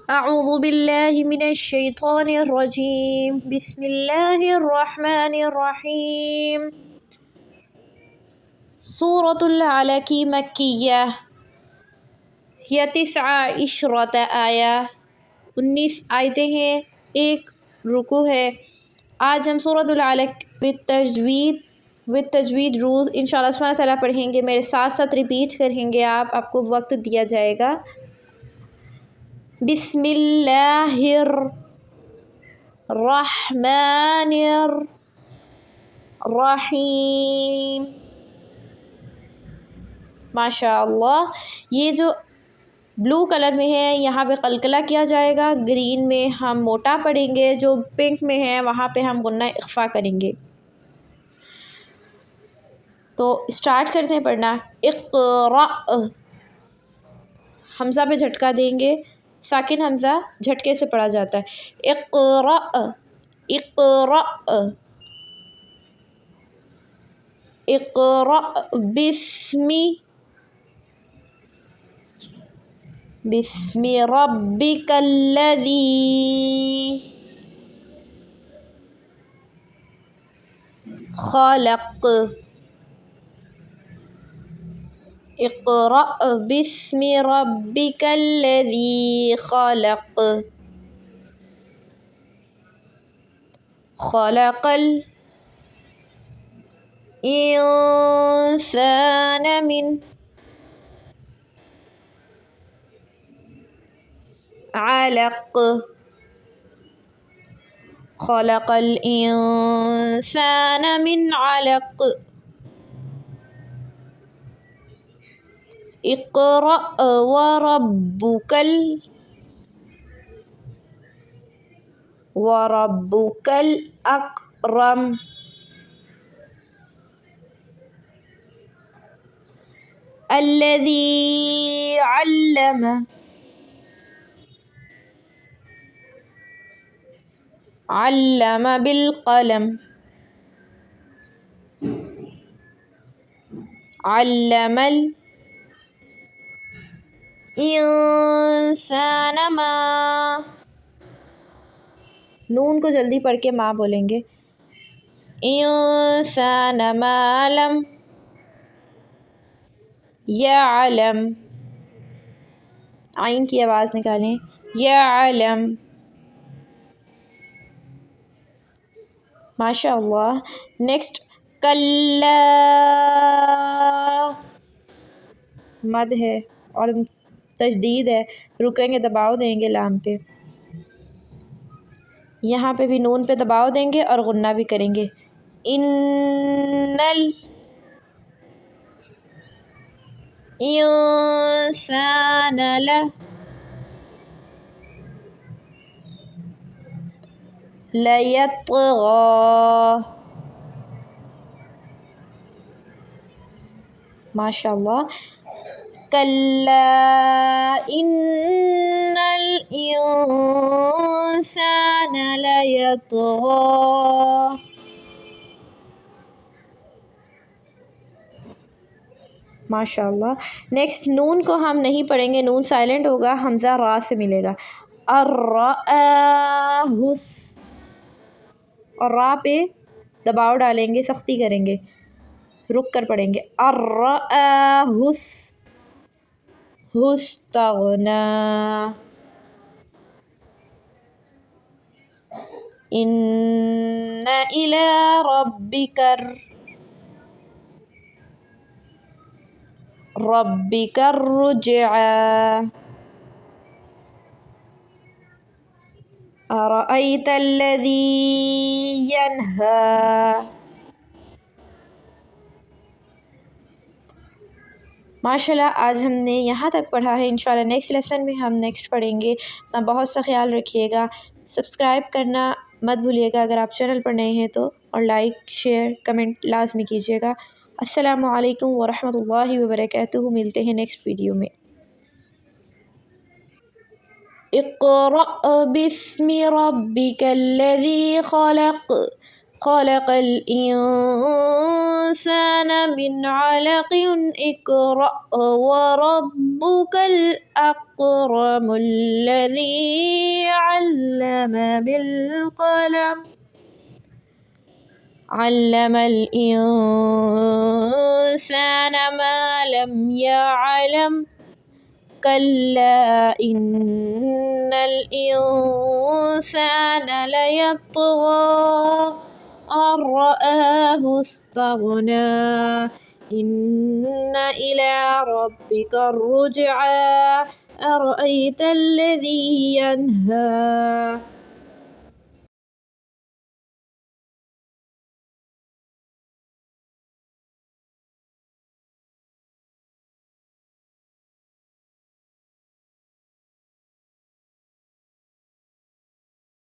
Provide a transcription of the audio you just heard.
أعوذ بالله من الشيطان الرجيم بسم الله الرحمن الرحيم سورة العلق مکیہ یا 19 آیا 19 آیتیں ہیں، ایک رکوع ہے۔ آج ہم سورۃ العلق بالتجوید روز انشاءاللہ سبحانہ تعالیٰ پڑھیں گے۔ میرے ساتھ ساتھ ریپیٹ کریں گے، آپ کو وقت دیا جائے گا۔ بسم اللہ الرحمن الرحیم۔ ماشاء اللہ، یہ جو بلو کلر میں ہے یہاں پہ قلقلہ کیا جائے گا، گرین میں ہم موٹا پڑھیں گے، جو پنک میں ہے وہاں پہ ہم غنہ اخفا کریں گے۔ تو اسٹارٹ کرتے ہیں پڑھنا۔ اقرأ، حمزہ پہ جھٹکا دیں گے، ساکن حمزہ جھٹکے سے پڑھا جاتا ہے۔ اقرأ اقرأ اقرأ بسم ربک الذی خلق۔ اقرأ بسم ربک الذی خلق خلق الانسان من علق خلق الانسان من علق۔ اقرأ وربک الاکرم الذی علم بالقلم علم الانسان ما، نون کو جلدی پڑھ کے ما بولیں گے۔ انسان ما لم یعلم، عین کی آواز نکالیں، یعلم۔ ماشاء اللہ۔ نیکسٹ کلا، مد ہے اور تشدید ہے، رکیں گے دباؤ دیں گے لام پہ، یہاں پہ بھی نون پہ دباؤ دیں گے اور غنہ بھی کریں گے۔ ان الانسان لیطغی، ماشاء اللہ۔ کلا ان الانسان لیطغی، ماشاء اللہ۔ نیکسٹ نون کو ہم نہیں پڑھیں گے، نون سائلنٹ ہوگا، حمزہ را سے ملے گا۔ اور را پہ دباؤ ڈالیں گے، سختی کریں گے، رک کر پڑھیں گے۔ استغنی، ان الی ربک الرجعی، ارأیت الذی ینہی۔ ماشاءاللہ، آج ہم نے یہاں تک پڑھا ہے، انشاءاللہ نیکسٹ لیسن میں ہم نیکسٹ پڑھیں گے۔ اپنا بہت سا خیال رکھیے گا، سبسکرائب کرنا مت بھولیے گا اگر آپ چینل پر نئے ہیں تو، اور لائک شیئر کمنٹ لازمی کیجیے گا۔ السلام علیکم ورحمۃ اللہ وبرکاتہ، ملتے ہیں نیکسٹ ویڈیو میں۔ اقرأ بسم ربک الذی خلق خلق الإنسان من علق اقرأ وربك الأكرم الذي علم بالقلم علم الإنسان ما لم يعلم كلا إن الإنسان ليطغى أن رآه استغنى إن إلى ربك الرجعى أرأيت الذي ينهى